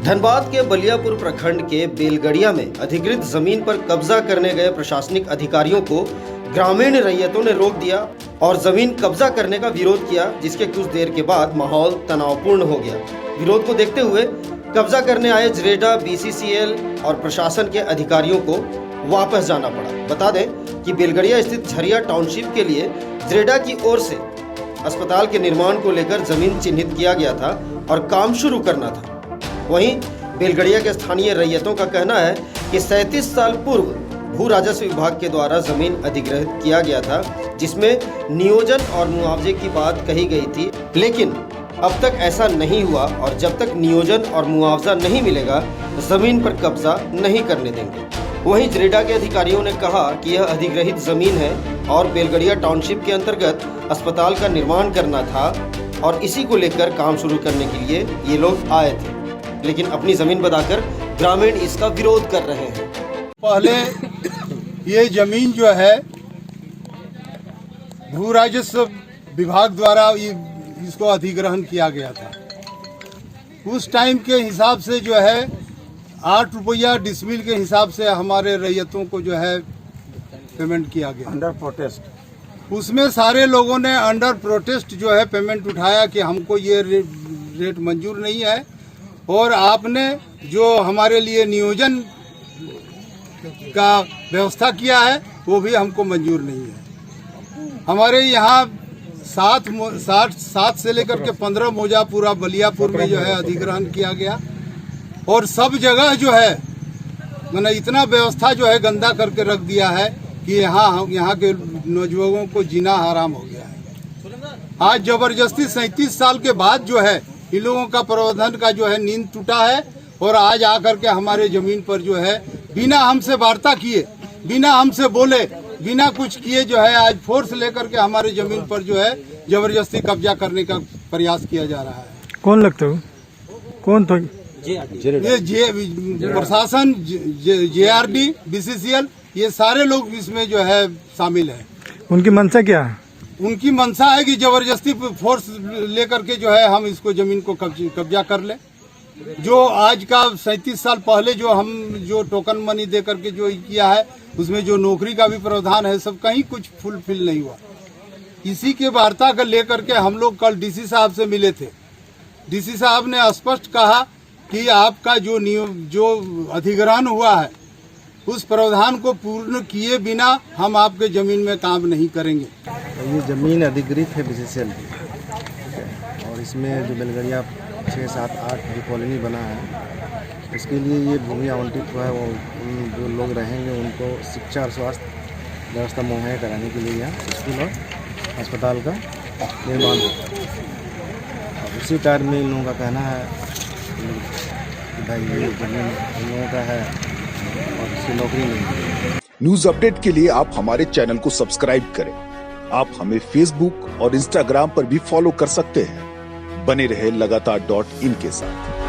धनबाद के बलियापुर प्रखंड के बेलगड़िया में अधिकृत जमीन पर कब्जा करने गए प्रशासनिक अधिकारियों को ग्रामीण रैयतों ने रोक दिया और जमीन कब्जा करने का विरोध किया, जिसके कुछ देर के बाद माहौल तनावपूर्ण हो गया। विरोध को देखते हुए कब्जा करने आए जरेडा, बीसीसीएल और प्रशासन के अधिकारियों को वापस जाना पड़ा। बता दें कि बेलगड़िया स्थित झरिया टाउनशिप के लिए जरेडा की ओर से अस्पताल के निर्माण को लेकर जमीन चिन्हित किया गया था और काम शुरू करना था। वहीं बेलगड़िया के स्थानीय रैयतों का कहना है कि 37 साल पूर्व भू राजस्व विभाग के द्वारा जमीन अधिग्रहित किया गया था, जिसमें नियोजन और मुआवजे की बात कही गई थी, लेकिन अब तक ऐसा नहीं हुआ और जब तक नियोजन और मुआवजा नहीं मिलेगा जमीन पर कब्जा नहीं करने देंगे। वहीं जरेडा के अधिकारियों ने कहा कि यह अधिग्रहित जमीन है और बेलगड़िया टाउनशिप के अंतर्गत अस्पताल का निर्माण करना था और इसी को लेकर काम शुरू करने के लिए ये लोग आए थे, लेकिन अपनी जमीन बताकर ग्रामीण इसका विरोध कर रहे हैं। पहले ये जमीन जो है भू राजस्व विभाग द्वारा इसको अधिग्रहण किया गया था। उस टाइम के हिसाब से जो है 8 रुपया डिसमिल के हिसाब से हमारे रैयतों को जो है पेमेंट किया गया अंडर प्रोटेस्ट। उसमें सारे लोगों ने अंडर प्रोटेस्ट जो है पेमेंट उठाया कि हमको ये रेट मंजूर नहीं है और आपने जो हमारे लिए नियोजन का व्यवस्था किया है वो भी हमको मंजूर नहीं है। हमारे यहाँ 7 से लेकर के 15 मौजा पूरा बलियापुर में जो है अधिग्रहण किया गया और सब जगह जो है मैंने इतना व्यवस्था जो है गंदा करके रख दिया है कि यहाँ के नौजवानों को जीना हराम हो गया है। आज जबरदस्ती 37 साल के बाद जो है इन लोगों का प्रबंधन का जो है नींद टूटा है और आज आकर के हमारे जमीन पर जो है बिना हमसे वार्ता किए, बिना हमसे बोले, बिना कुछ किए जो है आज फोर्स लेकर के हमारे जमीन पर जो है जबरदस्ती कब्जा करने का प्रयास किया जा रहा है। कौन लगता है? कौन तो ये प्रशासन, JRD, BCCL, ये सारे लोग इसमें जो है शामिल है। उनकी मंशा क्या है? उनकी मंशा है कि जबरदस्ती फोर्स लेकर के जो है हम इसको जमीन को कब्जा कर ले। जो आज का 37 साल पहले जो टोकन मनी दे करके जो किया है उसमें जो नौकरी का भी प्रावधान है सब कहीं कुछ फुलफिल नहीं हुआ। इसी के वार्ता कर लेकर के हम लोग कल DC साहब से मिले थे। DC साहब ने स्पष्ट कहा कि आपका जो अधिग्रहण हुआ है उस प्रावधान को पूर्ण किए बिना हम आपके जमीन में काम नहीं करेंगे। ये ज़मीन अधिग्रहित है BCCL की, और इसमें जो बेलगड़िया 6, 7, 8 जो कॉलोनी बना है उसके लिए ये भूमि आवंटित हुआ है। वो जो लोग रहेंगे उनको शिक्षा और स्वास्थ्य व्यवस्था मुहैया कराने के लिए यहाँ स्कूल और अस्पताल का निर्माण होता है। और उसी कार्य में इन लोगों का कहना है कि भाई ये जमीन इन लोगों का है और इसकी नौकरी नहीं। न्यूज अपडेट के लिए आप हमारे चैनल को सब्सक्राइब करें। आप हमें फेसबुक और इंस्टाग्राम पर भी फॉलो कर सकते हैं। बने रहे लगातार .in के साथ।